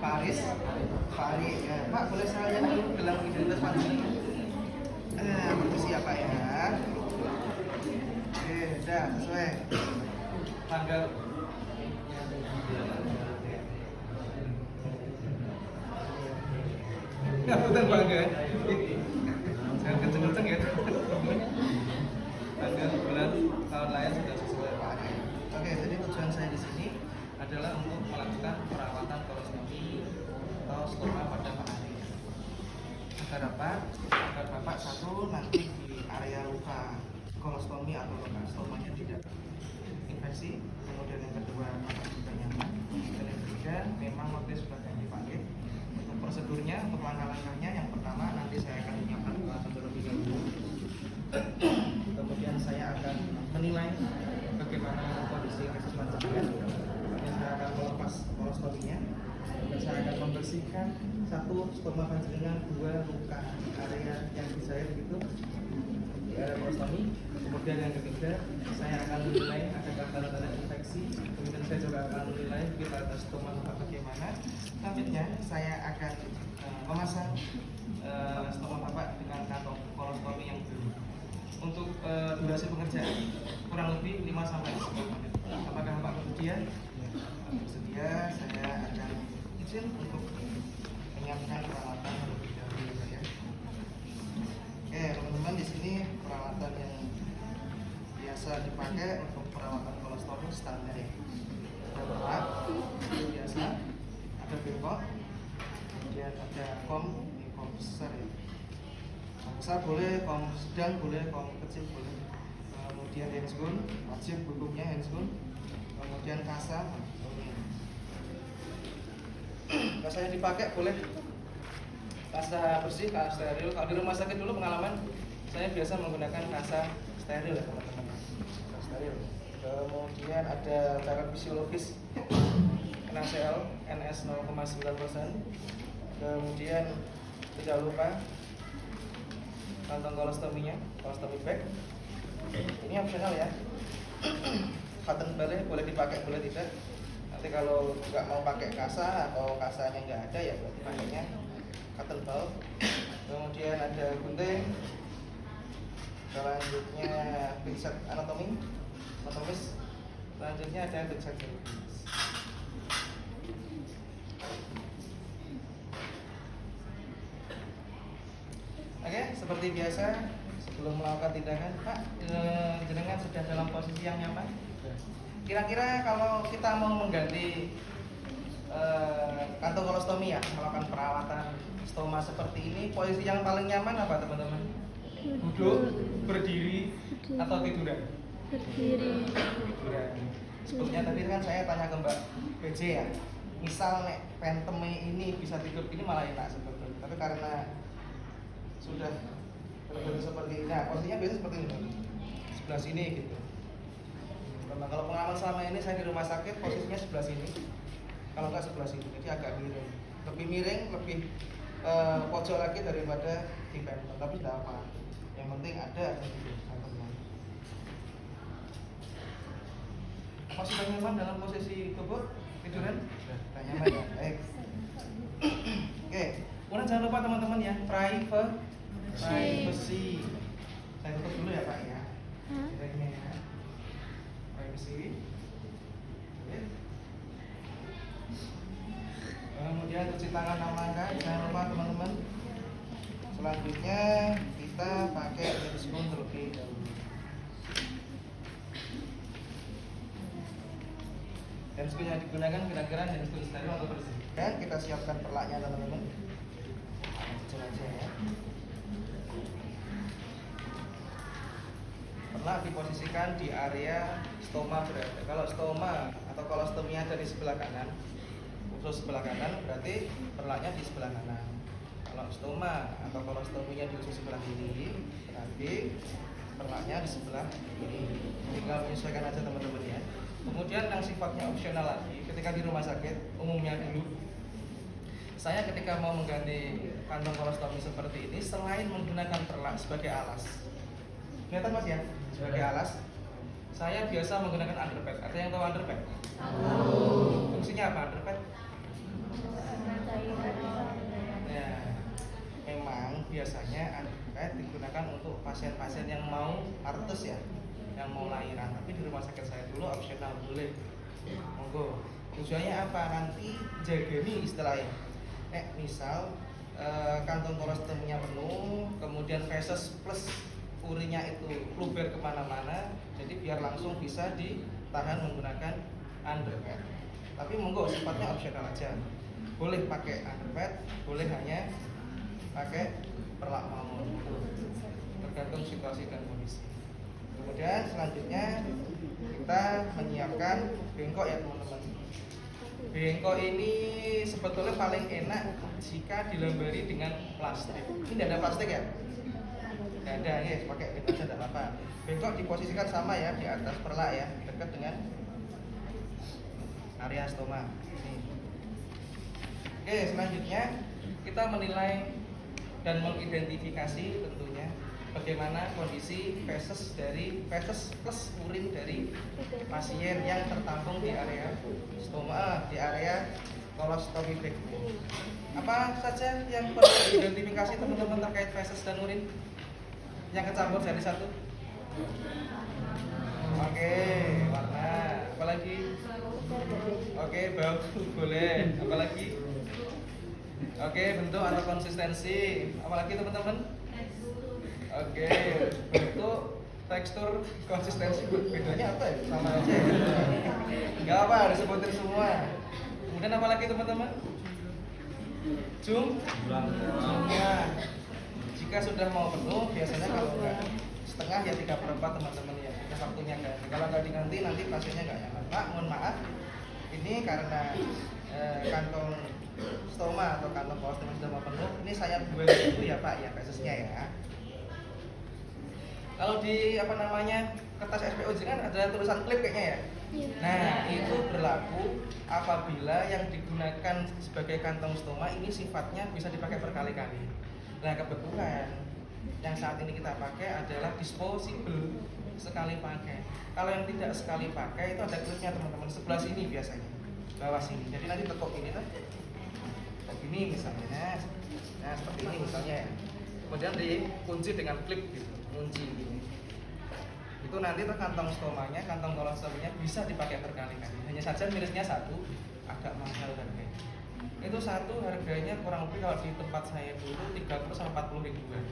Paris, Pari. Ya, Pak, boleh saya lihat dulu gelang identitas panjenengan? Permisi ya Pak ya. Oke, udah sesuai. Tanggal. Ya, betul bangga. Jangan kenceng-kenceng ya. Tanggal, bulan, tahun lahir sudah sesuai Pak. Oke, jadi tujuan saya di sini adalah untuk melakukan perawatan kolostomi atau stoma pada Pak Ari. Agar apa? Agar Bapak satu nanti di area luka kolostomi atau luka stomanya tidak infeksi. Kemudian yang kedua Bapak juga nyaman. Dan yang ketiga memang waktu sudah kami pakai. Untuk prosedurnya, untuk langkah-langkahnya, yang pertama nanti saya akan menyiapkan peralatan terlebih dahulu. Kemudian saya akan menilai bagaimana kondisi kasus panjenengan. Kemudian saya akan melepas kolostominya. Dan saya akan membersihkan satu stoma panjenengan, dua luka area yang dijahit begitu di area kolostomi. Kemudian yang ketiga saya akan menilai adakah tanda-tanda infeksi. Kemudian saya juga akan menilai vitalitas stoma Bapak bagaimana. Selanjutnya saya akan memasang stoma Bapak dengan kantong kolostomi yang baru. Untuk durasi pengerjaan kurang lebih 5-10 menit. Apakah Bapak bersedia? Bersedia, saya akan izin untuk menyiapkan peralatan terlebih dahulu ya. Oke, teman-teman, di sini peralatan yang biasa dipakai untuk perawatan kolostomi standar ya. Ada berat, biasa, ada bengkok, kemudian ada kom besar ya. Besar boleh, kom sedang boleh, kom kecil boleh. Kemudian handscoon, wajib hukumnya handscoon. Kemudian kasa, kasa yang dipakai boleh kasa bersih, kasa steril. Kalau di rumah sakit dulu pengalaman saya biasa menggunakan kasa steril ya teman-teman. Kasa steril. Kemudian ada cairan fisiologis NaCl NS 0,9%. Kemudian tidak lupa kantong kolostominya, kolostomi bag. Ini opsional ya. Cotton ball boleh dipakai, boleh tidak. Nanti kalau nggak mau pakai kasa atau kasanya nggak ada ya berarti pakainya cotton ball. Kemudian ada gunting. Selanjutnya pinset anatomis. Selanjutnya ada pinset klinis. Oke, seperti biasa sebelum melakukan tindakan, Pak, jenengan sudah dalam posisi yang nyaman. Kira-kira kalau kita mau mengganti kantong kolostomi ya, melakukan perawatan stoma seperti ini, posisi yang paling nyaman apa teman-teman? Duduk, berdiri, atau tiduran? Berdiri. Tiduran. Sebetulnya tadi kan saya tanya ke Mbak PJ ya, misal nek penteme ini bisa tidur ini malah enak sebetulnya, tapi karena sudah terbentuk seperti ini, nah posisinya biasanya seperti ini, sebelah sini gitu. Nah, kalau pengalaman selama ini saya di rumah sakit posisinya sebelah sini, kalau nggak sebelah sini, jadi agak miring, lebih pojok lagi daripada di pempel, tapi tidak apa. Yang penting ada gitu, teman-teman. Apa sudah nyaman dalam posisi tubuh tiduran? Sudah nyaman ya, baik. Oke, kemudian jangan lupa teman-teman ya, privacy. Saya tutup dulu ya Pak ya. Ini ya. Privacy. Kemudian cuci tangan amankan, jangan lupa teman-teman. Selanjutnya kita pakai handscoon terlebih dahulu. Handscoon yang digunakan kira-kira handscoon steril atau bersih. Dan kita siapkan perlaknya teman-teman. Kecil aja ya. Perlak diposisikan di area stoma berada. Kalau stoma atau kolostomi ada di sebelah kanan, khusus sebelah kanan, berarti perlaknya di sebelah kanan. Kalau stoma atau kolostominya di khusus sebelah kiri, berarti perlaknya di sebelah kiri. Tinggal menyesuaikan aja teman-teman ya. Kemudian yang sifatnya opsional lagi, ketika di rumah sakit umumnya dulu, saya ketika mau mengganti kantong kolostomi seperti ini, selain menggunakan perlak sebagai alas, kelihatan Mas ya, sebagai alas, saya biasa menggunakan underpad. Ada yang tahu underpad? Fungsinya apa underpad? underpad digunakan untuk pasien-pasien yang mau artes ya, yang mau lahiran. Tapi di rumah sakit saya dulu opsional, boleh, monggo. Tujuannya apa? Nanti jaga nih istilahnya. Misal kantong kolostominya penuh, kemudian feses plus urinnya itu luber kemana-mana, jadi biar langsung bisa ditahan menggunakan underpad. Tapi monggo sifatnya opsional aja. Boleh pakai underpad, boleh hanya pakai perlak mamon, tergantung situasi dan kondisi. Kemudian selanjutnya kita menyiapkan bengkok ya teman-teman. Bengkok ini sebetulnya paling enak jika dilambari dengan plastik. Ini tidak ada plastik ya? Tidak ada ya, pakai itu aja tidak apa-apa. Bengkok diposisikan sama ya, di atas perlak ya, dekat dengan area stoma. Oke, selanjutnya kita menilai dan mengidentifikasi tentunya bagaimana kondisi feses plus urin dari pasien yang tertampung di area stoma, di area kolostomi bag. Apa saja yang perlu diidentifikasi teman-teman terkait feses dan urin yang kecampur jadi satu? Oke, warna, apalagi? Oke, bau, boleh, apalagi? Oke, bentuk atau konsistensi, apalagi teman-teman? Oke, bentuk, tekstur, konsistensi, bedanya apa ya? Sama aja ya? Enggak apa, disebutin semua. Kemudian apalagi teman-teman? Jumlahnya. Jika sudah mau penuh, biasanya kalau enggak setengah ya 3/4 teman-teman ya. Kita waktunya ganti. Kalau nggak diganti nanti pasiennya nggak nyaman. Pak, mohon maaf, ini karena kantong stoma atau kantong kolostomi sudah mau penuh. Ini saya buat dulu ya Pak, ya fesesnya ya. Kalau di kertas SPO kan ada tulisan klip kayaknya ya. Nah, itu berlaku apabila yang digunakan sebagai kantong stoma ini sifatnya bisa dipakai berkali-kali. Nah, kebetulan yang saat ini kita pakai adalah disposable, sekali pakai. Kalau yang tidak sekali pakai itu ada klipnya teman-teman, sebelah sini biasanya, bawah sini. Jadi nanti tekuk ini tuh, tekuk ini misalnya, nah seperti ini misalnya ya. Kemudian dikunci dengan klip gitu, kunci gitu. Itu nanti tuh kantong stomanya, kantong kolostominya bisa dipakai berkali-kali. Hanya saja mirisnya satu, agak mahal harganya. Itu satu harganya kurang lebih kalau di tempat saya dulu 30-40 ribuan.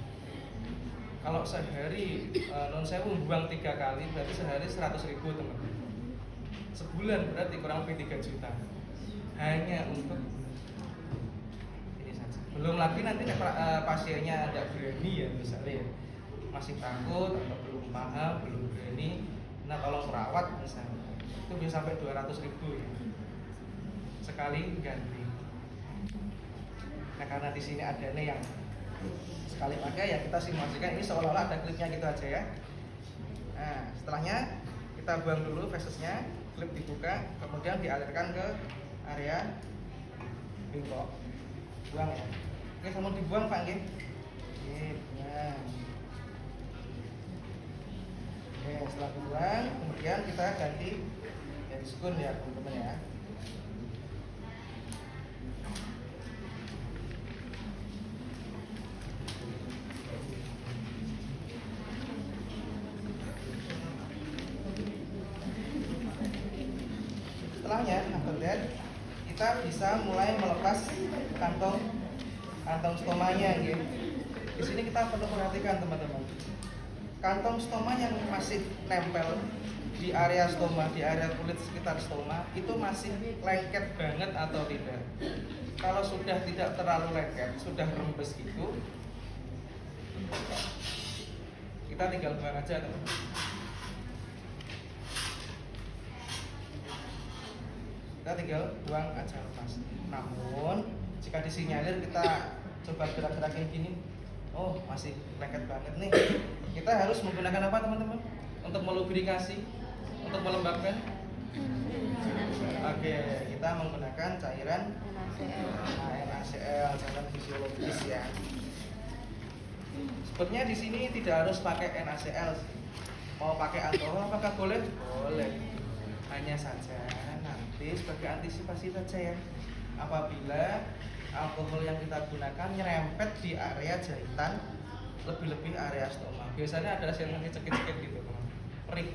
Kalau sehari non sewu buang 3 kali berarti sehari 100 ribu teman-teman. Sebulan berarti kurang lebih 3 juta. Hanya untuk ini saja. Belum lagi nanti pasiennya ada berani ya misalnya masih takut atau belum paham, belum berani. Nah kalau merawat misalnya itu bisa sampai 200 ribu ya. Sekali ganti. Nah karena di sini ada nih yang sekali pakai ya kita simulasikan ini seolah-olah ada klipnya gitu aja ya. Nah setelahnya kita buang dulu fesesnya, klip dibuka, kemudian dialirkan ke area bengkok. Buang ya. Oke, sama dibuang Pak nggih. Buang. Oke, setelah dibuang, kemudian kita ganti spoon ya teman-teman ya. Setelahnya, after that, kita bisa mulai melepas kantong stomanya gitu. Di sini kita perlu perhatikan teman-teman. Kantong stoma yang masih nempel di area stoma, di area kulit sekitar stoma itu masih lengket banget atau tidak. Kalau sudah tidak terlalu lengket, sudah rembes gitu, kita tinggal buang aja teman-teman. Kita tinggal buang aja lepas. Namun jika disinyalir kita coba gerak-gerakin gini, oh masih lengket banget nih, kita harus menggunakan apa teman-teman untuk melubrikasi, untuk melembabkan? Oke, kita menggunakan cairan NaCl, cairan fisiologis ya. Sebenarnya di sini tidak harus pakai NaCl. Mau pakai alkohol apakah boleh? Boleh. Hanya saja nanti sebagai antisipasi saja ya. Apabila alkohol yang kita gunakan nyerempet di area jahitan lebih-lebih area stoma. Biasanya ada yang cekit-cekit gitu, perih.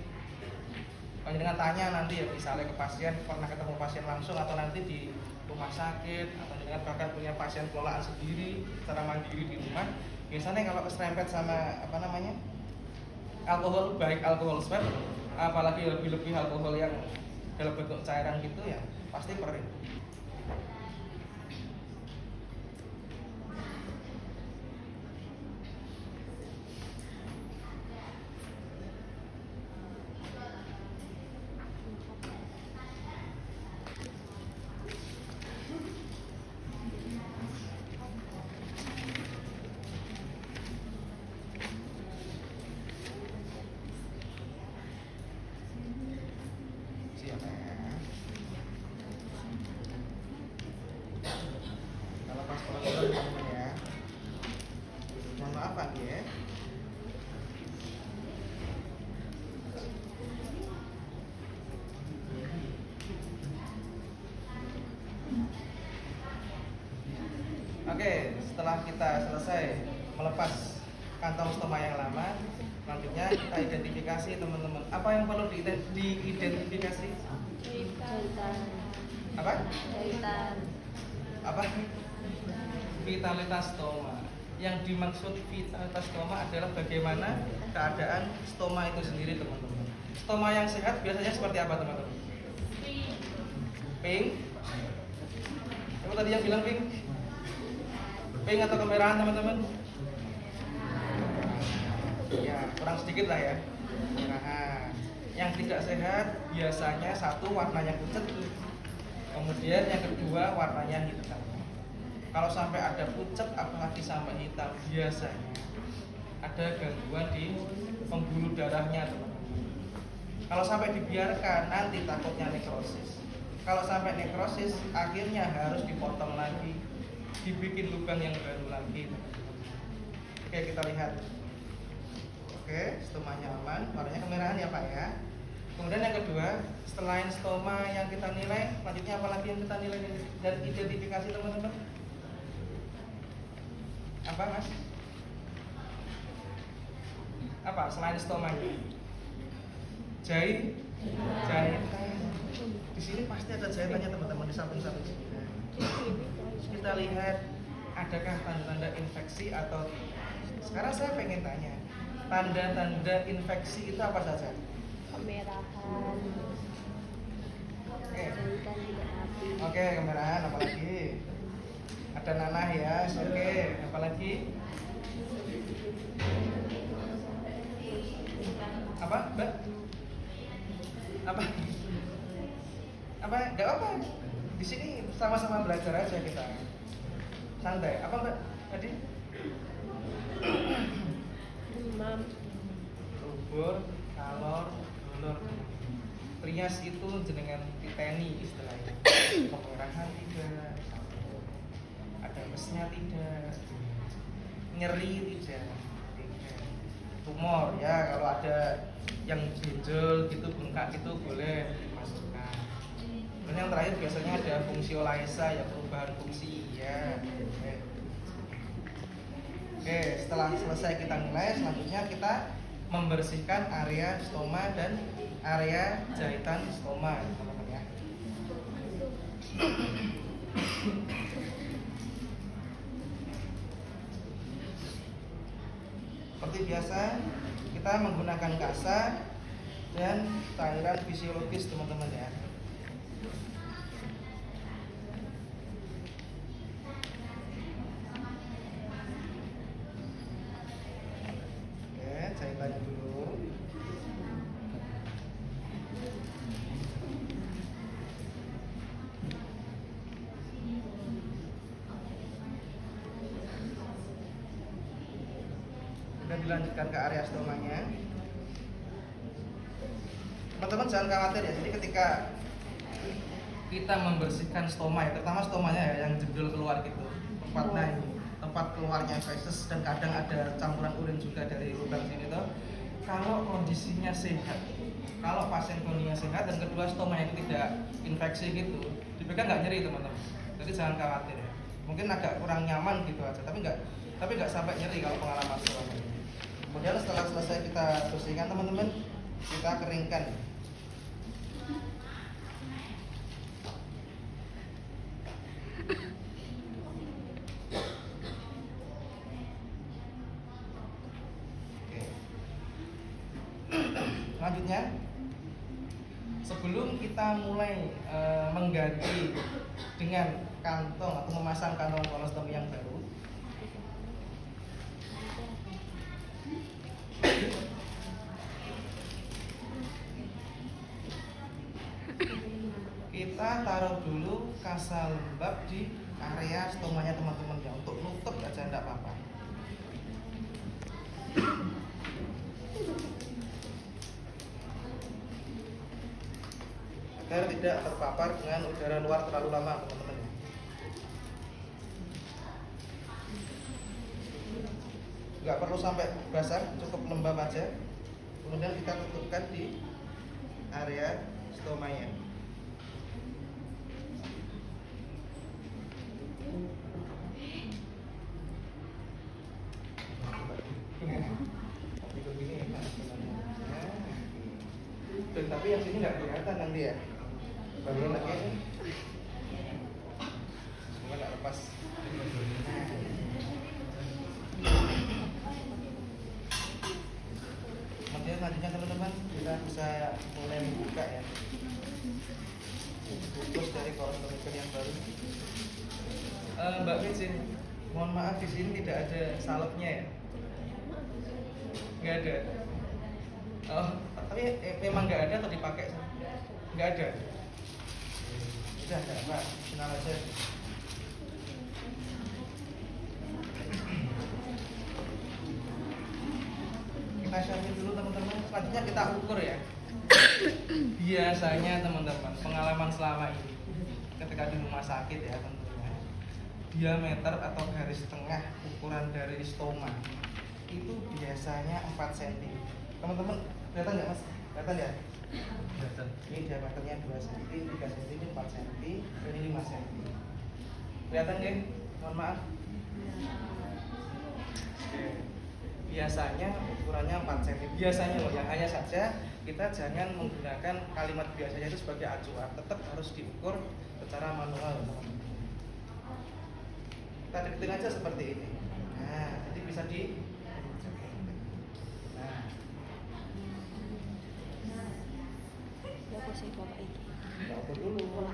Kalau dengan tanya nanti ya misalnya ke pasien, pernah ketemu pasien langsung atau nanti di rumah sakit atau dengan bahkan punya pasien kelolaan sendiri secara mandiri di rumah, biasanya kalau keserempet sama alkohol, baik alkohol swab apalagi lebih-lebih alkohol yang dalam bentuk cairan gitu ya pasti perih. Kalau pas peraturan teman ya, mohon maaf Pak ya. Oke, setelah kita selesai melepas kantong stoma yang lama, selanjutnya kita identifikasi teman-teman. Apa yang perlu diidentifikasi? Jahitan. Apa? Jahitan. Apa? Vitalitas stoma. Yang dimaksud vitalitas stoma adalah bagaimana keadaan stoma itu sendiri, teman-teman. Stoma yang sehat biasanya seperti apa, teman-teman? Pink. Siapa tadi yang bilang pink? Pink atau kemerahan, teman-teman? Ya, kurang sedikit lah ya. Kemerahan. Yang tidak sehat biasanya satu warnanya pucat, kemudian yang kedua warnanya hitam. Kalau sampai ada pucat apalagi sampai hitam, biasanya ada gangguan di pembuluh darahnya, teman-teman. Kalau sampai dibiarkan nanti takutnya nekrosis. Kalau sampai nekrosis akhirnya harus dipotong lagi, dibikin lubang yang baru lagi. Oke, kita lihat. Oke, stomanya aman, warnanya kemerahan ya Pak ya. Kemudian yang kedua, selain stoma yang kita nilai, selanjutnya apa lagi yang kita nilai dan identifikasi, teman-teman? Apa Mas? Apa selain stomanya? Jahitan. Di sini pasti ada jahitannya, teman-teman, di samping-samping sini. Kita lihat adakah tanda-tanda infeksi atau tidak. Sekarang saya pengen tanya, tanda-tanda infeksi itu apa saja? Kemerahan. Oke. Jahitan tidak rapi. Oke, kemerahan, apalagi? Ada nanah ya, oke, apalagi? Apa, Mbak? Apa? Apa? Gak apa. Di sini sama-sama belajar aja kita. Santai. Apa Mbak? Tadi? Demam. Subur, kalor, dolor. Trias itu jenengan titeni istilahnya. Kemerahan tidak, ada mesnya tidak, nyeri tidak, tumor ya, kalau ada yang benjol gitu, bengkak gitu boleh dimasukkan. Dan yang terakhir biasanya ada fungsi olaesa ya, perubahan fungsi ya. Oke, setelah selesai kita nilai, selanjutnya kita membersihkan area stoma dan area jahitan stoma, teman-teman ya. Seperti biasa, kita menggunakan kasa dan cairan fisiologis, teman-teman ya. Oke, jahitannya dulu. Kita dilanjutkan ke area stomanya. Teman-teman jangan khawatir ya. Jadi ketika kita membersihkan stoma ya, terutama stomanya ya yang jendol keluar gitu, tempatnya ini, tempat keluarnya feses dan kadang ada campuran urin juga dari lubang sini tuh. Kalau kondisinya sehat, kalau pasien kondisinya sehat dan kedua stomanya itu tidak infeksi gitu, dipegang nggak nyeri, teman-teman. Jadi jangan khawatir ya. Mungkin agak kurang nyaman gitu aja, tapi tapi nggak sampai nyeri kalau pengalaman selama ini. Kemudian setelah selesai kita bersihkan teman-teman, kita keringkan. Selanjutnya, sebelum kita mulai mengganti dengan kantong atau memasang kantong kolostomi yang baru, kita taruh dulu kasa lembab di area stomanya teman-teman ya, untuk nutup aja enggak apa-apa. Agar tidak terpapar dengan udara luar terlalu lama teman-teman. Nggak perlu sampai basah, cukup lembab aja. Kemudian kita tutupkan di area stomanya. Tapi yang sini nggak kelihatan nanti ya. Bagian lagi. Semoga nggak lepas. Kemudian selanjutnya teman-teman, kita bisa mulai membuka ya. Bungkus dari kolostomi yang baru. Mbak Mizin, mohon maaf di sini tidak ada salepnya ya. Nggak ada. Oh, tapi memang nggak ada atau dipakai? Nggak ada. Sudah nggak apa, kenal aja. Kita sharing dulu teman-teman. Selanjutnya kita ukur ya. Biasanya teman-teman, pengalaman selama ini ketika di rumah sakit ya tentunya, diameter atau garis tengah ukuran dari stoma itu biasanya 4 cm. Teman-teman, kelihatan nggak mas? Kelihatan ya? Kelihatan. Ini diameternya 2 cm, 3 cm, ini 4 cm, ini 5 cm. Kelihatan nggak? Mohon maaf. Biasanya ukurannya 4 cm. Biasanya loh, yang hanya saja kita jangan menggunakan kalimat biasanya itu sebagai acuan. Tetap harus diukur secara manual, teman-teman. Kita deketin aja seperti ini. Nah, jadi bisa di kita ukur dulu,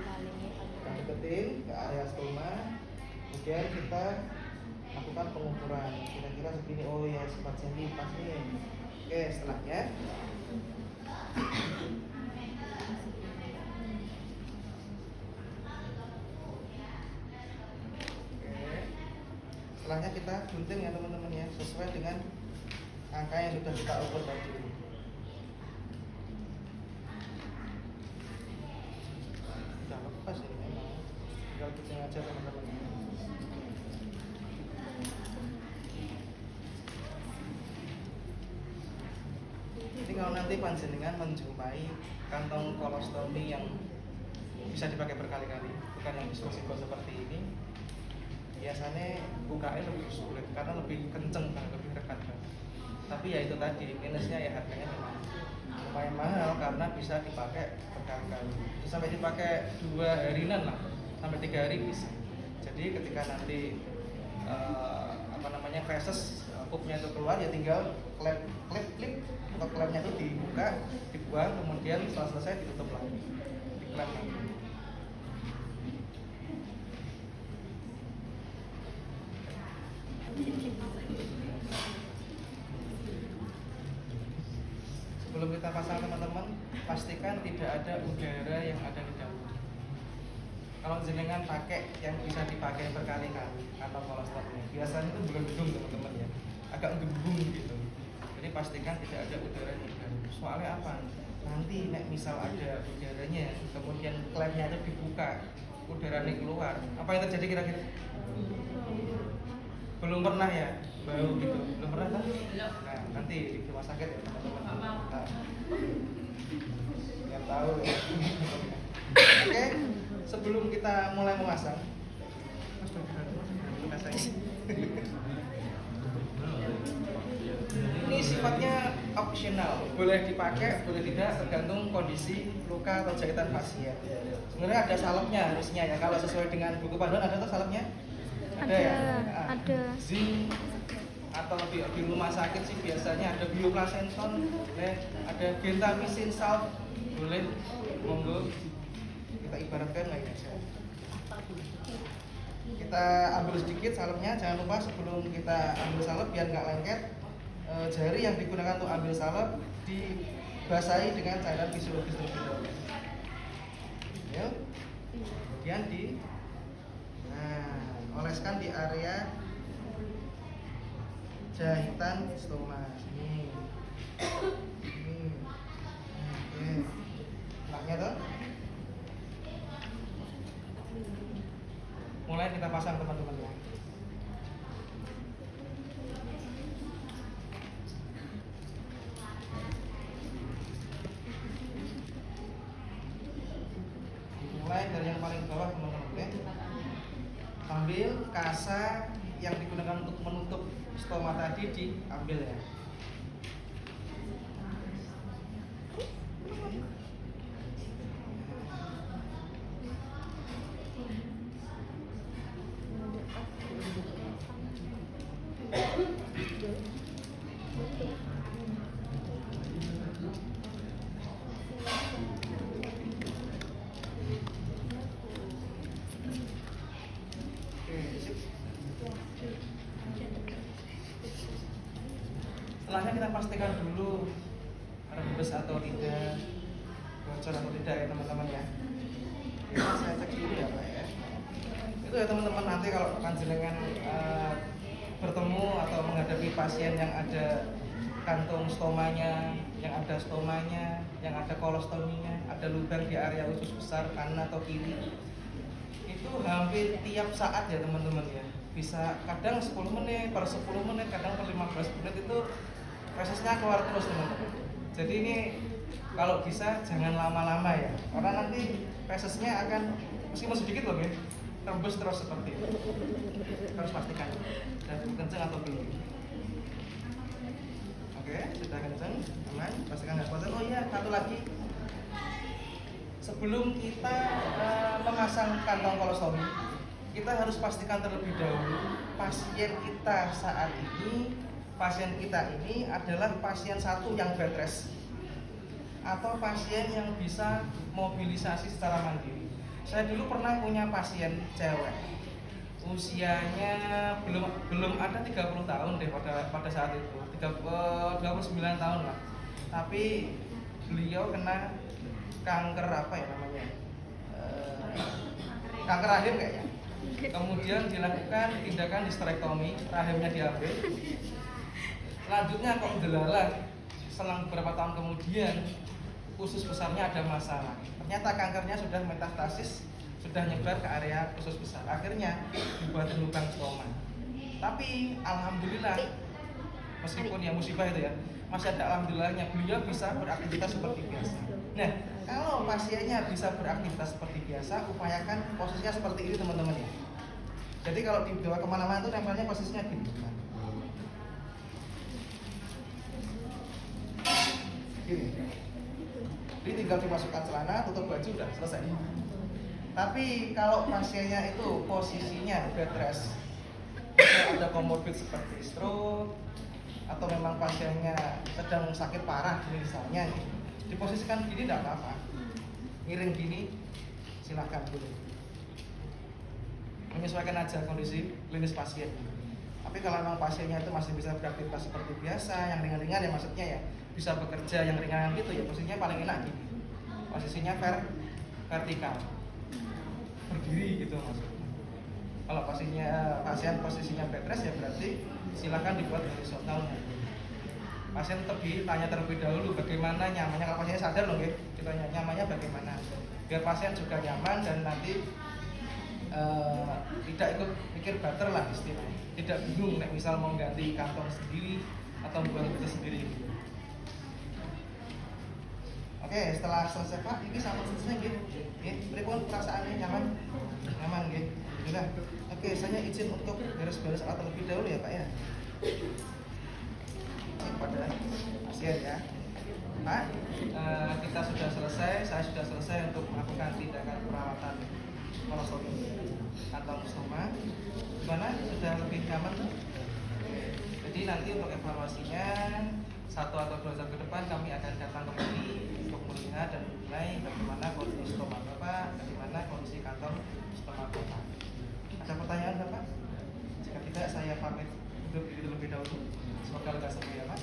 kita deketin ke area stoma, kemudian kita lakukan pengukuran. Kira-kira segini, oh ya 4 cm pas nih. Oke, setelahnya kita gunting ya teman-teman ya, sesuai dengan angka yang sudah kita ukur tadi. Sudah lepas ini memang, tinggal gunting aja teman-teman. Jadi kalau nanti panjenengan menjumpai kantong kolostomi yang bisa dipakai berkali-kali, bukan yang simple seperti ini, biasanya bukanya lebih sulit karena lebih kenceng kan, lebih rekat kan. Tapi ya itu tadi, minusnya ya harganya memang lumayan mahal karena bisa dipakai berkali-kali. Bisa sampai dipakai 2 harian lah, sampai 3 hari bisa. Jadi ketika nanti feses pupnya itu keluar, ya tinggal klep atau klepnya itu dibuka, dibuang, kemudian setelah selesai ditutup lagi, diklep lagi. Sebelum kita pasang teman-teman, pastikan tidak ada udara yang ada di dalam. Kalau jenengan pakai yang bisa dipakai berkali-kali atau kolostopnya, biasanya itu belum teman-teman ya, agak gembung gitu. Jadi pastikan tidak ada udara di dalam. Soalnya apa? Nanti misal ada udaranya, kemudian klepnya itu dibuka, udaranya keluar, apa yang terjadi kira-kira? Belum pernah ya, bau gitu, belum pernah kan? Nah, nanti di rumah sakit ya teman-teman. Nah, biar tahu ya. Oke, sebelum kita mulai memasang, rasanya. Ini sifatnya optional, boleh dipakai, boleh tidak, tergantung kondisi luka atau jahitan pasien. Sebenarnya ada salepnya harusnya ya, kalau sesuai dengan buku panduan ada tuh salepnya? Ada ya? Ada. Zinc atau di rumah sakit sih biasanya ada bioplacenton, boleh, ada gentamicin salt, boleh, monggo kita ibaratkan lagi aja. Kita ambil sedikit salepnya, jangan lupa sebelum kita ambil salep biar nggak lengket, jari yang digunakan untuk ambil salep dibasahi dengan cairan fisiologis terlebih dahulu. Ya. Kemudian oleskan di area jahitan stoma. Ini. Oke. Enaknya tuh. Mulai kita pasang teman-teman ya. Mulai dari yang paling bawah teman-teman, oke? Sambil kasa yang digunakan untuk menutup stoma tadi diambil ya. Setelahnya kita pastikan dulu rembes atau tidak, bocor atau tidak ya teman-teman ya. Kita saya cek dulu ya Pak ya. Itu ya teman-teman, nanti kalau panjenengan bertemu atau menghadapi pasien yang ada kantung stomanya, yang ada stomanya, yang ada kolostominya, ada lubang di area usus besar kanan atau kiri, itu hampir tiap saat ya teman-teman ya. Bisa kadang 10 menit, per 10 menit, kadang per 15 menit itu prosesnya keluar terus teman-teman. Jadi ini kalau bisa jangan lama-lama ya, karena nanti prosesnya akan meskipun sedikit loh ya, tembus terus seperti itu. Harus pastikan dan kenceng atau belum. Oke, sudah kenceng, aman, pastikan nggak bosan. Oh iya, satu lagi, sebelum kita memasang kantong kolostomi, kita harus pastikan terlebih dahulu pasien kita ini adalah pasien satu yang bed rest atau pasien yang bisa mobilisasi secara mandiri. Saya dulu pernah punya pasien cewek, usianya belum ada 30 tahun deh pada saat itu, 29 tahun lah. Tapi beliau kena kanker apa ya namanya, kanker rahim kayaknya. Kemudian dilakukan tindakan histerektomi, rahimnya diambil. Selanjutnya kok delala, selang beberapa tahun kemudian usus besarnya ada masalah. Ternyata kankernya sudah metastasis, sudah nyebar ke area usus besar. Akhirnya dibuat lubang stoma. Tapi alhamdulillah, meskipun ya musibah itu ya, masih ada alhamdulillahnya, beliau bisa beraktivitas seperti biasa. Nah, kalau pasiennya bisa beraktivitas seperti biasa, upayakan posisinya seperti ini teman-teman ya. Jadi kalau dibawa kemana-mana itu nempelnya posisinya gini. Gini. Jadi tinggal dimasukkan celana, tutup baju, udah selesai. Tapi kalau pasiennya itu posisinya bed rest, ada komorbid seperti stroke, atau memang pasiennya sedang sakit parah misalnya, diposisikan gini tidak apa-apa, miring gini silahkan boleh, menyesuaikan aja kondisi klinis pasien. Tapi kalau memang pasiennya itu masih bisa beraktivitas seperti biasa, yang ringan-ringan ya maksudnya ya bisa bekerja yang ringan gitu ya, posisinya paling enak gini, posisinya vertikal, berdiri gitu maksudnya. Kalau pasien posisinya bed rest ya berarti silakan dibuat horizontal. Pasien tetap ditanya terlebih dahulu bagaimana nyamannya. Kalau pasiennya sadar loh ya, kita nyamannya bagaimana, biar pasien juga nyaman dan nanti tidak ikut pikir bater lah istilahnya, tidak bingung nek misal mau ganti kantong sendiri atau buang itu sendiri. Oke, setelah selesai Pak, ini sama selesai gitu. Pripun perasaannya nyaman gitu. Sudah. Oke, saya izin untuk beres-beres alat terlebih dahulu ya Pak ya. Pada pasien ya. Pak, kita sudah selesai, saya sudah selesai untuk melakukan tindakan perawatan kolostomi kantong stoma. Gimana? Sudah lebih nyaman tuh? Jadi nanti untuk evaluasinya 1 atau 2 jam ke depan kami akan datang kembali untuk melihat dan menilai bagaimana kondisi stoma Bapak, bagaimana kondisi kantong stoma Bapak. Ada pertanyaan Bapak? Jika tidak, saya pamit untuk itu lebih dahulu. Semoga lekas sembuh ya Pak.